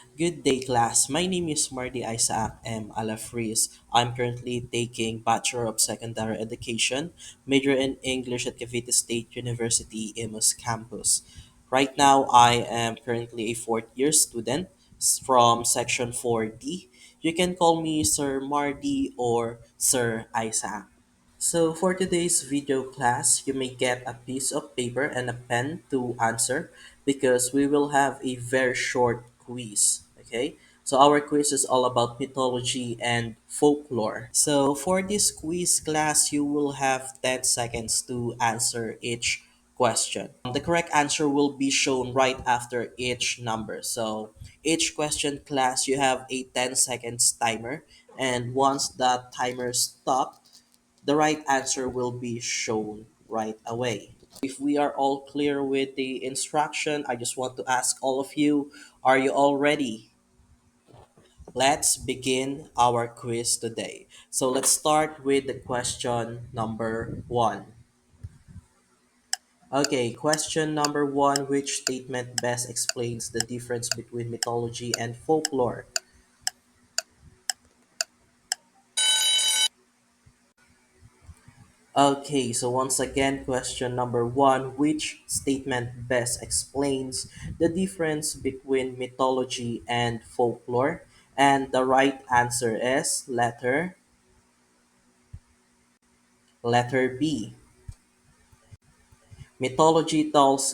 Good day, class. My name is Marty Isaac M. Alafriz. I'm currently taking Bachelor of Secondary Education, major in English at Cavite State University, Imus campus. Right now, I am currently a fourth year student from Section 4D. You can call me Sir Marty or Sir Isaac. So for today's video class, you may get a piece of paper and a pen to answer because we will have a very short quiz. Okay, so our quiz is all about mythology and folklore. So for this quiz class, you will have 10 seconds to answer each question. The correct answer will be shown right after each number. So each question class, you have a 10 seconds timer, and once that timer stops, the right answer will be shown right away. If we are all clear with the instruction, I just want to ask all of you, are you all ready? Let's begin our quiz today. So let's start with the question number one. Okay, question number one. Which statement best explains the difference between mythology and folklore? Okay, so once again, question number one. Which statement best explains the difference between mythology and folklore? And the right answer is letter B. Mythology tells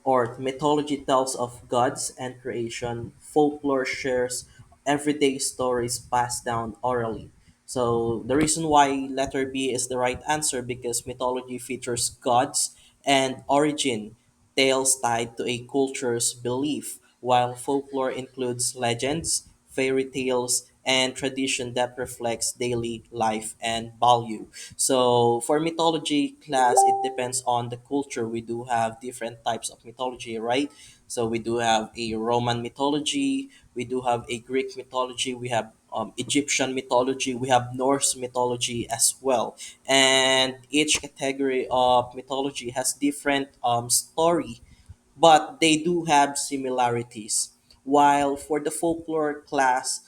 of gods and creation. Folklore shares everyday stories passed down orally. So the reason why letter B is the right answer because mythology features gods and origin, tales tied to a culture's belief, while folklore includes legends, fairy tales, and tradition that reflects daily life and value. So for mythology class, it depends on the culture. We do have different types of mythology, right? So we do have a Roman mythology, we do have a Greek mythology, we have Egyptian mythology, we have Norse mythology as well. And each category of mythology has different story, but they do have similarities. While for the folklore class,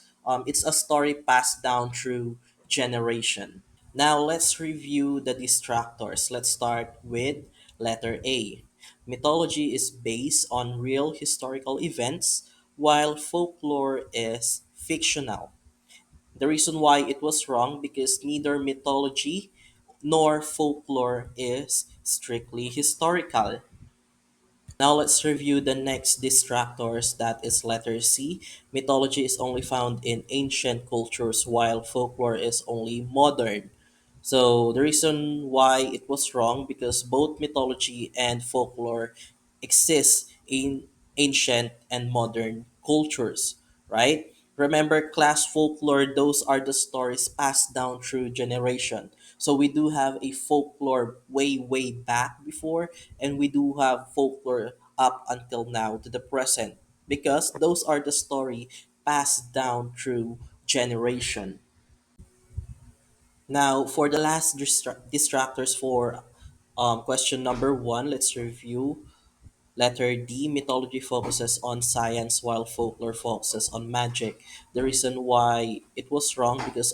it's a story passed down through generation. Now let's review the distractors. Let's start with letter A. Mythology is based on real historical events, while folklore is fictional. The reason why it was wrong because neither mythology nor folklore is strictly historical. Now let's review the next distractors, that is letter C. Mythology is only found in ancient cultures while folklore is only modern. So the reason why it was wrong because both mythology and folklore exist in ancient and modern cultures, right? Remember class folklore, those are the stories passed down through generation. So we do have a folklore way back before, and we do have folklore up until now to the present because those are the story passed down through generation. Now, for the last distractors for question number one, let's review letter D. Mythology focuses on science while folklore focuses on magic. The reason why it was wrong because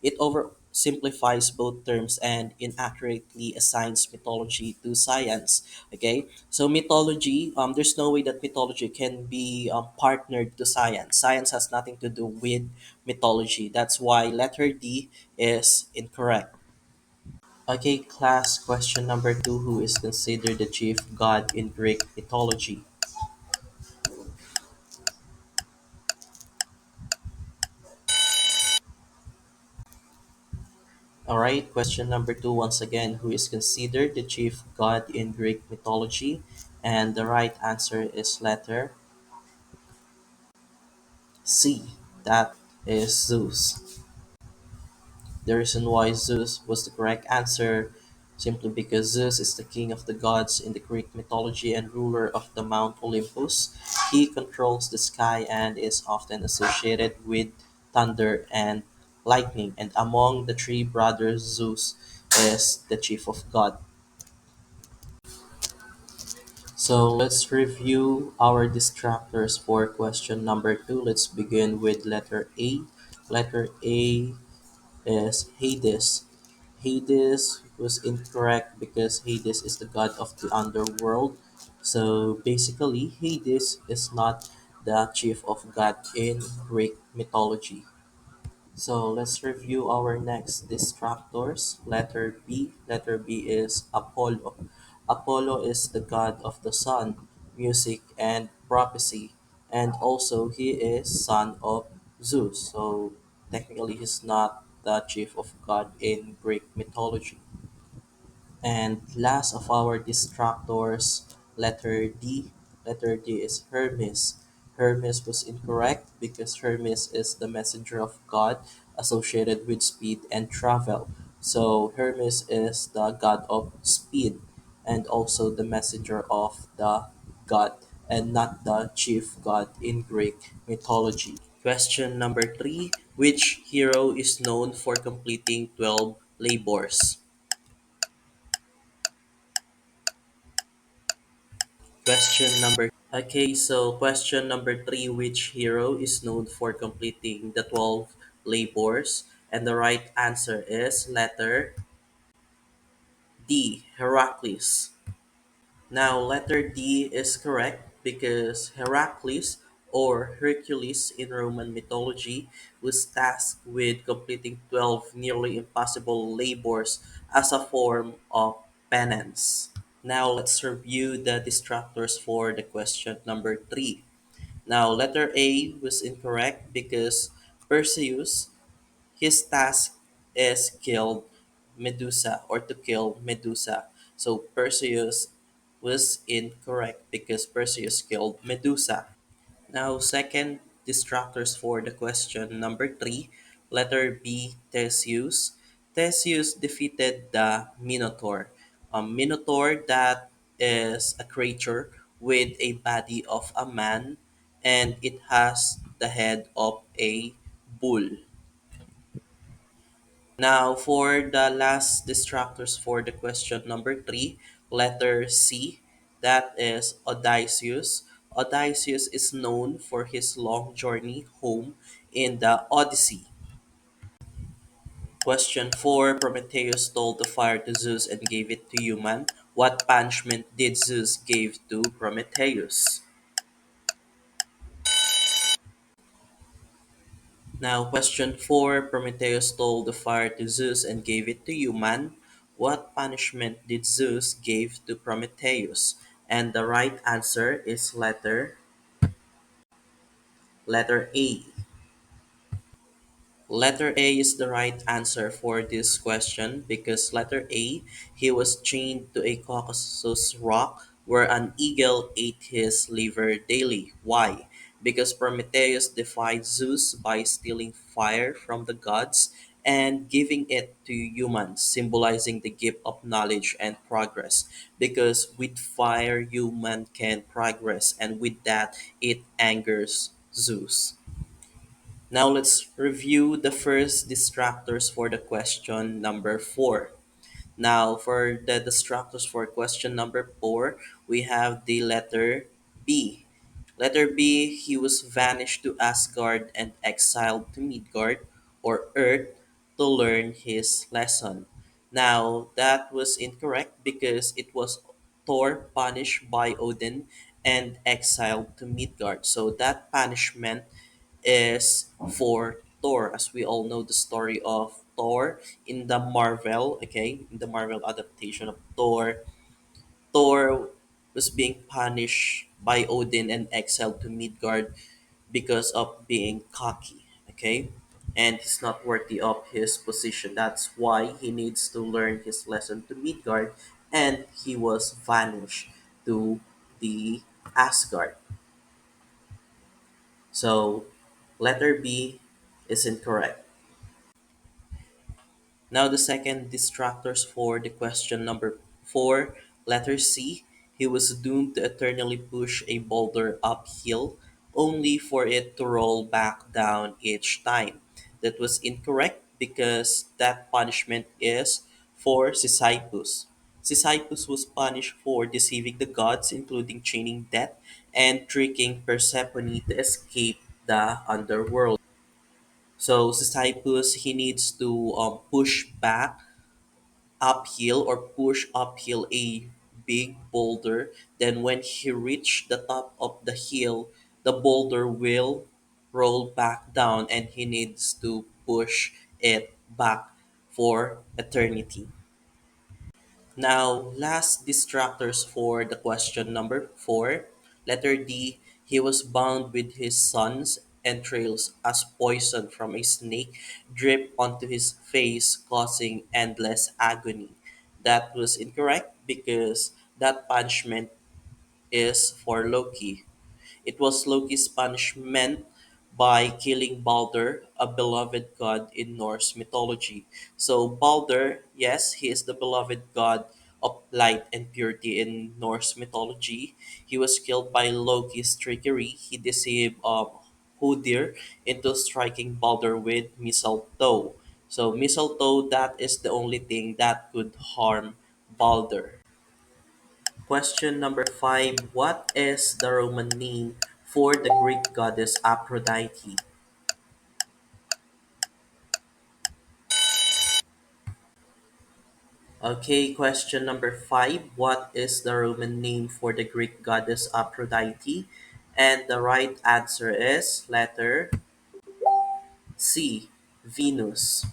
it oversimplifies both terms and inaccurately assigns mythology to science. Okay, so mythology, there's no way that mythology can be partnered to science. Science has nothing to do with mythology. That's why letter D is incorrect. Okay, class question number two. Who is considered the chief god in Greek mythology? Alright, question number two once again. Who is considered the chief god in Greek mythology? And the right answer is letter C. That is Zeus. The reason why Zeus was the correct answer simply because Zeus is the king of the gods in the Greek mythology and ruler of the Mount Olympus. He controls the sky and is often associated with thunder and lightning. And among the three brothers, Zeus is the chief of God. So let's review our distractors for question number two. Let's begin with letter A. Letter A is Hades. Hades was incorrect because Hades is the god of the underworld. So basically, Hades is not the chief of god in Greek mythology. So let's review our next distractors. Letter B. Letter B is Apollo. Apollo is the god of the sun, music, and prophecy. And also, he is son of Zeus. So technically, he's not the chief of god in Greek mythology. And last of our distractors, letter D. Letter D is Hermes. Hermes was incorrect because Hermes is the messenger of God associated with speed and travel. So Hermes is the god of speed and also the messenger of the god and not the chief god in Greek mythology. Question number three. Which hero is known for completing 12 labors? Question number three, which hero is known for completing the 12 labors? And the right answer is letter D, Heracles. Now, letter D is correct because Heracles or Hercules in Roman mythology was tasked with completing 12 nearly impossible labors as a form of penance. Now, let's review the distractors for the question number three. Now, letter A was incorrect because Perseus, his task is kill Medusa or to kill Medusa. So Perseus was incorrect because Perseus killed Medusa. Now, second distractors for the question number three, letter B, Theseus. Theseus defeated the Minotaur. A Minotaur that is a creature with a body of a man and it has the head of a bull. Now, for the last distractors for the question number three, letter C, that is Odysseus. Odysseus is known for his long journey home in the Odyssey. Question 4. Prometheus stole the fire to Zeus and gave it to human. What punishment did Zeus give to Prometheus? Now, question 4. Prometheus stole the fire to Zeus and gave it to human. What punishment did Zeus give to Prometheus? And the right answer is letter A. Letter A is the right answer for this question because letter A, he was chained to a Caucasus rock where an eagle ate his liver daily. Why? Because Prometheus defied Zeus by stealing fire from the gods and giving it to humans, symbolizing the gift of knowledge and progress. Because with fire, human can progress, and with that, it angers Zeus. Now let's review the first distractors for the question number 4. Now for the distractors for question number 4, we have the letter B. Letter B, he was vanished to Asgard and exiled to Midgard or Earth to learn his lesson. Now that was incorrect because it was Thor punished by Odin and exiled to Midgard. So that punishment is for Thor, as we all know the story of Thor in the Marvel, okay, in the Marvel adaptation of Thor. Thor was being punished by Odin and exiled to Midgard because of being cocky, okay? And he's not worthy of his position. That's why he needs to learn his lesson to Midgard and he was vanished to the Asgard. So letter B is incorrect. Now the second distractors for the question number 4, letter C. He was doomed to eternally push a boulder uphill, only for it to roll back down each time. That was incorrect because that punishment is for Sisyphus. Sisyphus was punished for deceiving the gods, including chaining Death and tricking Persephone to escape the underworld. So Sisyphus, he needs to push back uphill or push uphill a big boulder. Then when he reached the top of the hill, the boulder will roll back down and he needs to push it back for eternity. Now, last distractors for the question number 4. Letter D. He was bound with his son's entrails as poison from a snake dripped onto his face, causing endless agony. That was incorrect because that punishment is for Loki. It was Loki's punishment by killing Balder, a beloved god in Norse mythology. So, Balder, yes, he is the beloved god of light and purity in Norse mythology. He was killed by Loki's trickery. He deceived Hodir into striking Balder with mistletoe. So, mistletoe, that is the only thing that could harm Balder. Question number 5. What is the Roman name for the Greek goddess Aphrodite? Okay, question number 5. What is the Roman name for the Greek goddess Aphrodite? And the right answer is letter C, Venus.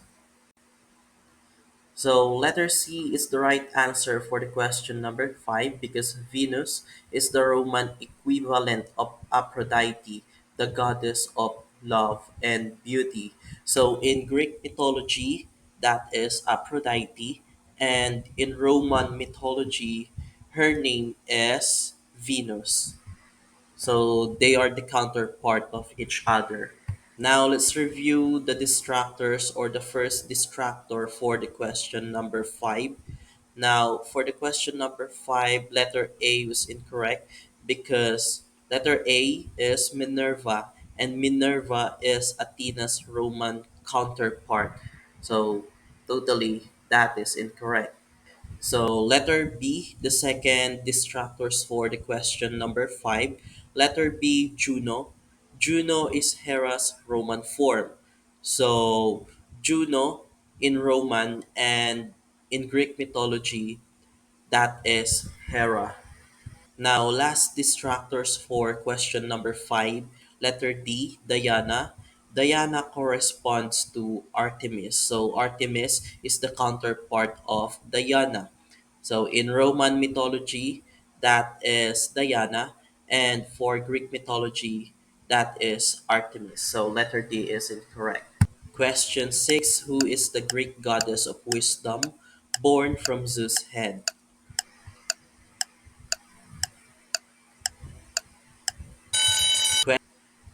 So letter C is the right answer for the question number 5 because Venus is the Roman equivalent of Aphrodite, the goddess of love and beauty. So in Greek mythology, that is Aphrodite, and in Roman mythology, her name is Venus. So they are the counterpart of each other. Now let's review the distractors or the first distractor for the question number 5. Now for the question number 5, letter A was incorrect because letter A is Minerva and Minerva is Athena's Roman counterpart. So totally that is incorrect. So letter B, the second distractors for the question number 5. Letter B, Juno. Juno is Hera's Roman form. So Juno in Roman and in Greek mythology, that is Hera. Now, last distractors for question number 5. Letter D, Diana. Diana corresponds to Artemis. So, Artemis is the counterpart of Diana. So, in Roman mythology, that is Diana. And for Greek mythology, that is Artemis. So, letter D is incorrect. Question 6. Who is the Greek goddess of wisdom born from Zeus' head?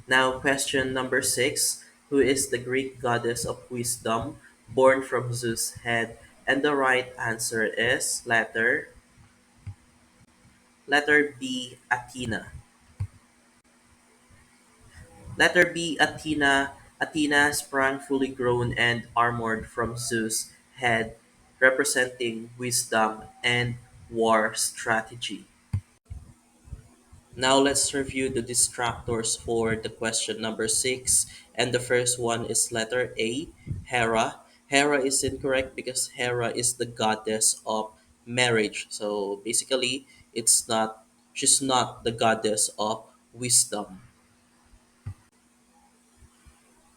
Now, question number 6. Who is the Greek goddess of wisdom born from Zeus' head? And the right answer is letter B, Athena. Letter B, Athena. Athena sprang fully grown and armored from Zeus' head, representing wisdom and war strategy. Now let's review the distractors for the question number 6. And the first one is letter A, Hera. Hera is incorrect because Hera is the goddess of marriage. So basically, she's not the goddess of wisdom.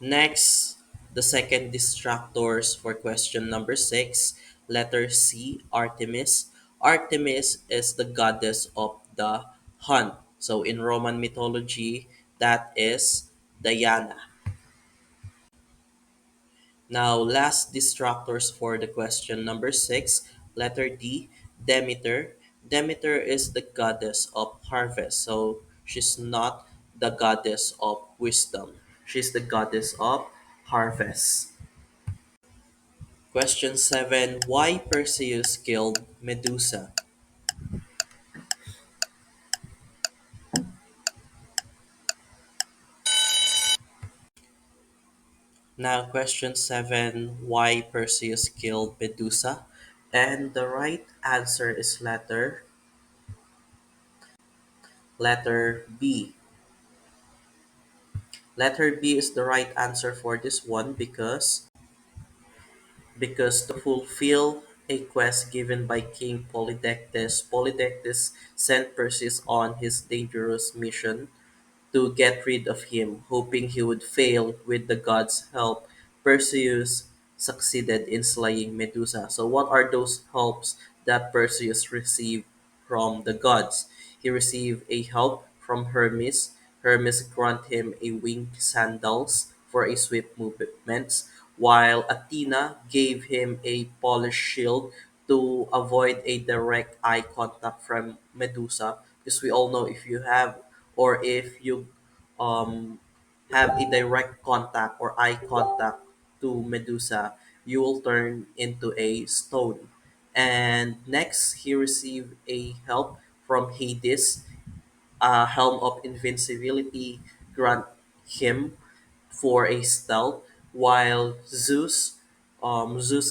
Next, the second distractors for question number 6, letter C, Artemis. Artemis is the goddess of the hunt. So in Roman mythology, that is Diana. Now, last distractors for the question number 6, letter D, Demeter. Demeter is the goddess of harvest. So she's not the goddess of wisdom. She's the goddess of harvest. Question 7. Why Perseus killed Medusa? Now, question 7. Why Perseus killed Medusa? And the right answer is letter B. Letter B is the right answer for this one because to fulfill a quest given by King Polydectes sent Perseus on his dangerous mission to get rid of him, hoping he would fail. With the gods' help, Perseus succeeded in slaying Medusa. So, what are those helps that Perseus received from the gods? He received a help from Hermes. Hermes grant him a winged sandals for a swift movements, while Athena gave him a polished shield to avoid a direct eye contact from Medusa. Because we all know if you have or if you um, have a direct contact or eye contact to Medusa, you will turn into a stone. And next, he received a help from Hades, a helm of invincibility grant him for a stealth, while Zeus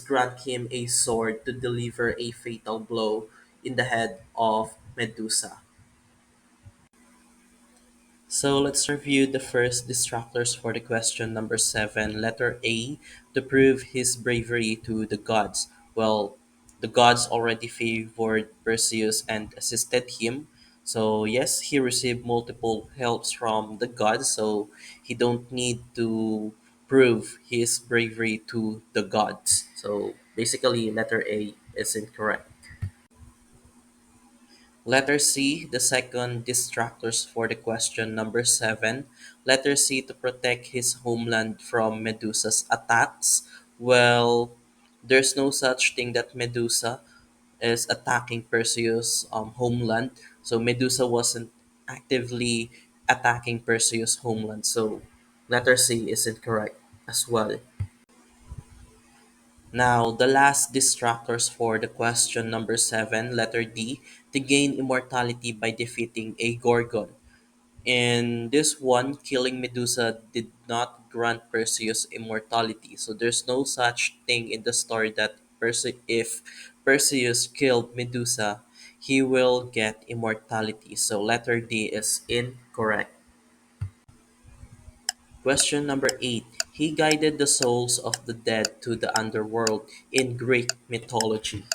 grant him a sword to deliver a fatal blow in the head of Medusa. So let's review the first distractors for the question number 7, letter A, to prove his bravery to the gods. Well, the gods already favored Perseus and assisted him. So yes, he received multiple helps from the gods, so he don't need to prove his bravery to the gods. So basically letter A is incorrect. Letter C, the second distractors for the question number 7. Letter C, to protect his homeland from Medusa's attacks. Well, there's no such thing that Medusa is attacking Perseus' homeland. So Medusa wasn't actively attacking Perseus' homeland. So letter C is incorrect as well. Now, the last distractors for the question number 7, letter D, to gain immortality by defeating a Gorgon. In this one, killing Medusa did not grant Perseus immortality. So there's no such thing in the story that if Perseus killed Medusa, he will get immortality. So letter D is incorrect. Question number 8. He guided the souls of the dead to the underworld in Greek mythology.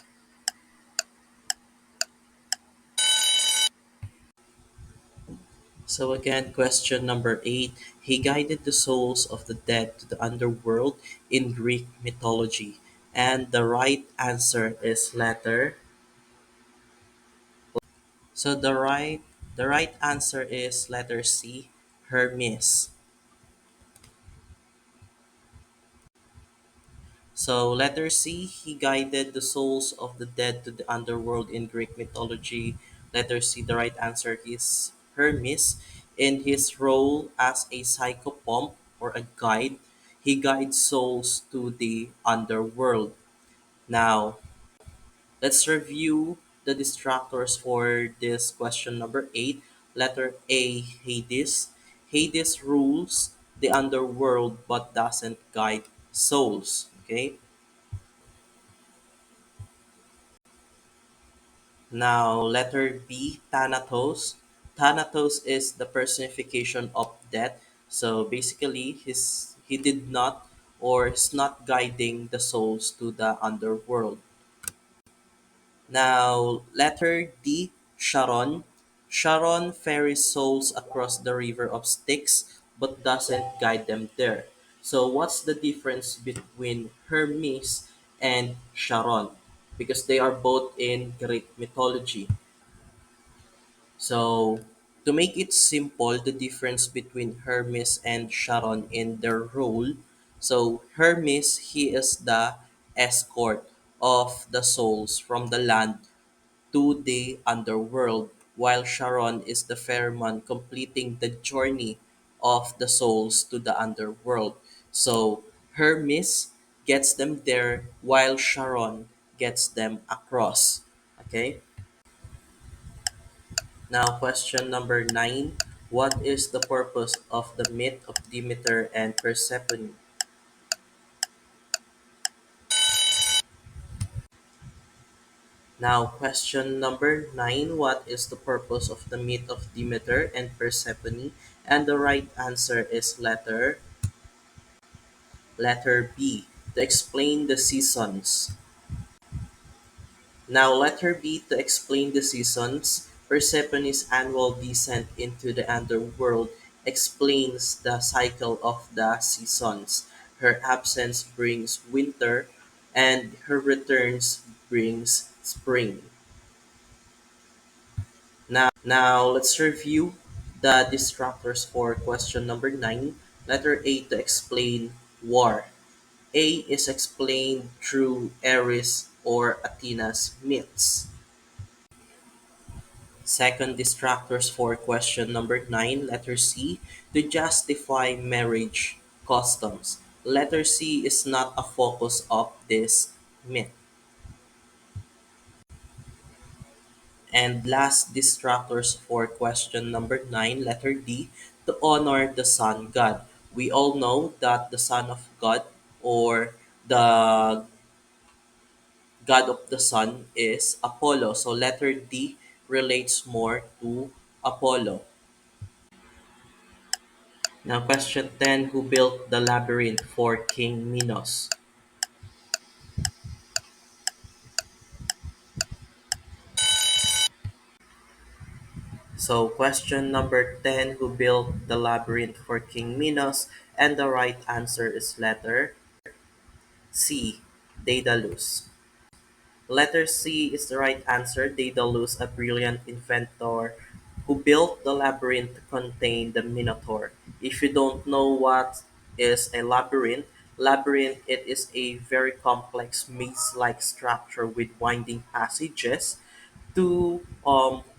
So again, question number 8. He guided the souls of the dead to the underworld in Greek mythology. And the right answer is so the right answer is letter C, Hermes. So, letter C, he guided the souls of the dead to the underworld in Greek mythology. Letter C, the right answer is Hermes. In his role as a psychopomp or a guide, he guides souls to the underworld. Now, let's review the distractors for this question number 8. Letter A, Hades. Hades rules the underworld but doesn't guide souls. Okay? Now, letter B, Thanatos. Thanatos is the personification of death. So basically, he did not or is not guiding the souls to the underworld. Now, letter D, Sharon. Sharon ferries souls across the river of Styx but doesn't guide them there. So, what's the difference between Hermes and Sharon? Because they are both in Greek mythology. So, to make it simple, the difference between Hermes and Sharon in their role. So, Hermes, he is the escort of the souls from the land to the underworld, while Sharon is the ferryman completing the journey of the souls to the underworld. So, Hermes gets them there while Sharon gets them across. Okay? Now, question number 9. What is the purpose of the myth of Demeter and Persephone? Now, question number 9. What is the purpose of the myth of Demeter and Persephone? And the right answer is letter B, to explain the seasons. Now, letter B, to explain the seasons. Persephone's annual descent into the underworld explains the cycle of the seasons. Her absence brings winter, and her returns brings spring. Now, let's review the distractors for question number 9. Letter A, to explain war. A is explained through Ares or Athena's myths. Second distractors for question number 9, letter C, to justify marriage customs. Letter C is not a focus of this myth. And last distractors for question number 9, letter D, to honor the sun god. We all know that the son of God, or the god of the sun, is Apollo. So letter D relates more to Apollo. Now, question 10, who built the labyrinth for King Minos? So, question number 10, who built the labyrinth for King Minos? And the right answer is letter C, Daedalus. Letter C is the right answer. Daedalus, a brilliant inventor who built the labyrinth to contain the Minotaur. If you don't know what is a labyrinth it is a very complex maze-like structure with winding passages to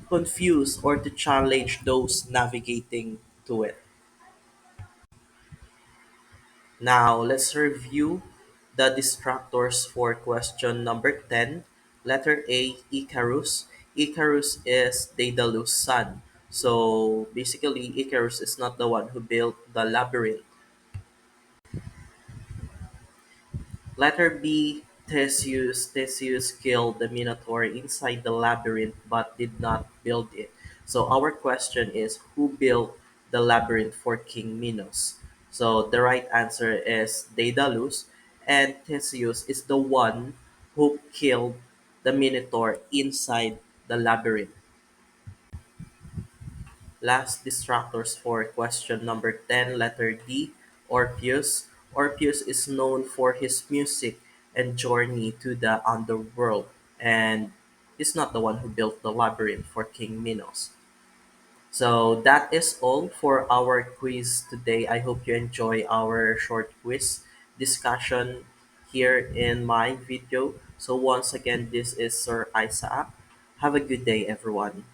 confuse or to challenge those navigating to it. Now, let's review the distractors for question number 10. Letter A, Icarus. Icarus is Daedalus' son. So, basically, Icarus is not the one who built the labyrinth. Letter B, Theseus. Theseus killed the Minotaur inside the labyrinth but did not build it. So our question is, who built the labyrinth for King Minos? So the right answer is Daedalus, and Theseus is the one who killed the Minotaur inside the labyrinth. Last distractors for question number 10, letter D, Orpheus. Orpheus is known for his music and journey to the underworld, and he's not the one who built the labyrinth for King Minos. So that is all for our quiz today. I hope you enjoy our short quiz discussion here in my video. So once again, this is Sir Isaac. Have a good day, everyone.